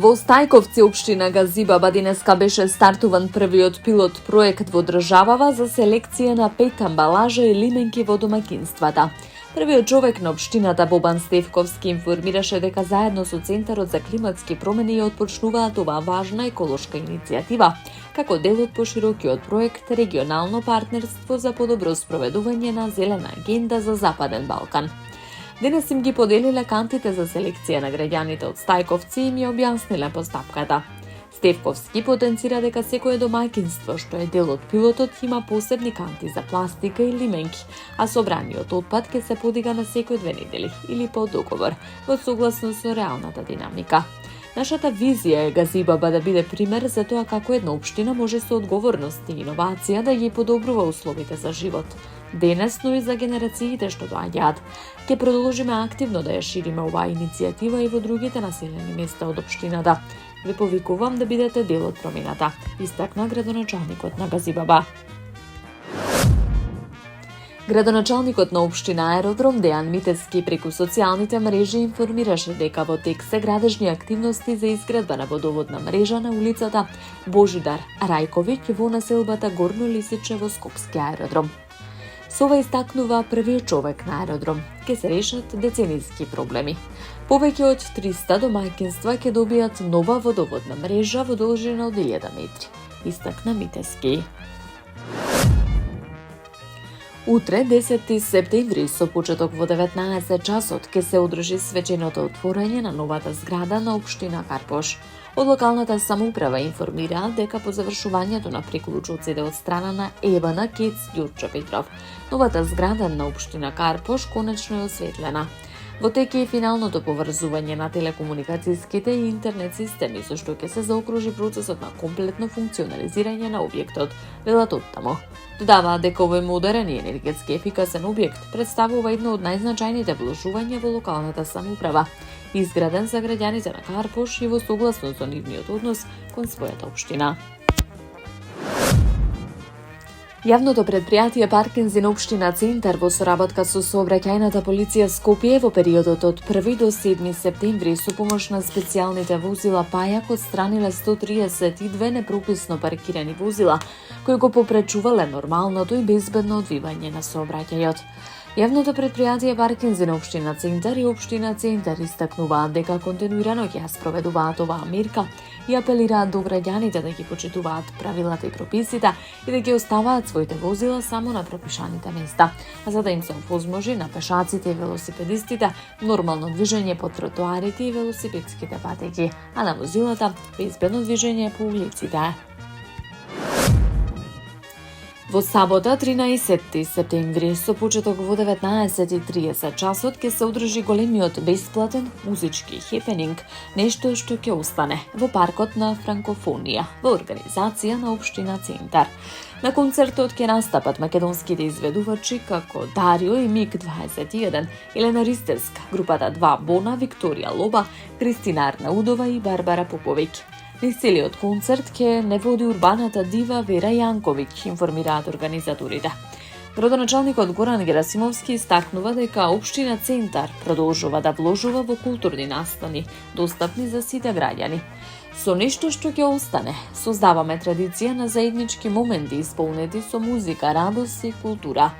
Во Стајковци, општина Газибаба, денеска беше стартуван првиот пилот проект во државава за селекција на 5 амбалажа и лименки во домаќинствата. Првиот човек на општината Бобан Стефковски информираше дека заедно со Центарот за климатски промени ја отпочнуваат оваа важна еколошка иницијатива, како дел од поширокиот проект Регионално партнерство за подобро спроведување на зелена агенда за Западен Балкан. Денес им ги поделиле кантите за селекција на граѓаните од Стајковци и им ја објасниле постапката. Стефковски потенцира дека секое домаќинство што е дел од пилотот има посебни канти за пластика и лименки, а собраниот отпад ќе се подига на секој 2 недели или по договор, во согласност со реалната динамика. Нашата визија е Газибаба да биде пример за тоа како една општина може со одговорност и иновација да ги подобрува условите за живот. Денес, но и за генерациите што доаѓаат. Ќе продолжиме активно да ја шириме оваа иницијатива и во другите населени места од општината. Ве повикувам да бидете дел од промената, истакна градоначалникот на Газибаба. Градоначалникот на општина Аеродром Дејан Митевски преку социјалните мрежи информираше дека во тек се градежни активности за изградба на водоводна мрежа на улицата Божидар Рајковиќ во населбата Горно Лисиче во Скопски аеродром. Со ова истакнува првиот човек на аеродром. Ке се решат деценијски проблеми. Повеќе од 300 домаќинства ќе добијат нова водоводна мрежа во должина од 1000 метри, истакна Митевски. Утре, 10 септември, со почеток во 19 часот, ќе се одржи свеченото отворање на новата зграда на општина Карпош. Од локалната самоуправа информираат дека по завршувањето на приклучоците од страна на ЕБН КЕЦ Ѓурчо Петров, новата зграда на општина Карпош конечно е осветлена. Во тек е финалното поврзување на телекомуникацијските и интернет системи, со што ќе се заокружи процесот на комплетно функционализирање на објектот, велат оттамо. Додаваат дека овој модерен и енергетски ефикасен објект представува едно од најзначајните вложувања во локалната самоуправа, изграден за граѓаните на Карпош и во согласност со нивниот однос кон својата општина. Јавното предпријатие Паркинзин општина Центар во соработка со сообраќајната полиција Скопје во периодот од 1 до 7 септември со помош на специјалните возила Пајак отстраниле 132 непрописно паркирани возила кои го попречувале нормалното и безбедно одвивање на сообраќајот. Јавното предпријатие Паркинзин општина Центар и општина Центар истакнуваат дека континуирано ќе ја спроведуваат оваа мерка и апелираат до граѓаните да ги почитуваат правилата и прописите и да ги оставаат своите возила само на пропишаните места, за да им се овозможи на пешаците и велосипедистите нормално движење по тротоарите и велосипедските патеки, а на возилата безбедно движење по улиците. Во сабота, 13 септември, со почеток во 19:30 часот ќе се одржи големиот бесплатен музички хепенинг, нешто што ќе остане во паркот на Франкофонија, во организација на општина Центар. На концертот ќе настапат македонските изведувачи како Дарио и МиГ-21, Елена Ристевска, групата 2 Бона, Викторија Лоба, Кристина Арнаудова и Барбара Поповиќ. Низ целиот концерт ќе не води урбаната дива Вера Јанковиќ, информираат организаторите. Градоначалникот Горан Герасимовски истакнува дека општина Центар продолжува да вложува во културни настани, достапни за сите граѓани. Со нешто што ќе остане, создаваме традиција на заеднички моменти исполнети со музика, радост и култура.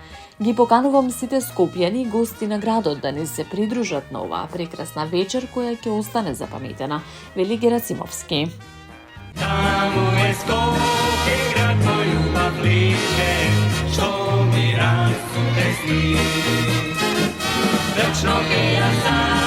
Ги поканувам сите скопјани и гости на градот да ни се придружат на оваа прекрасна вечер која ќе остане запаметена, вели Герасимовски. Таму е Скопје, град мој љубав лише, што ми расте сни. Вечно ќе ја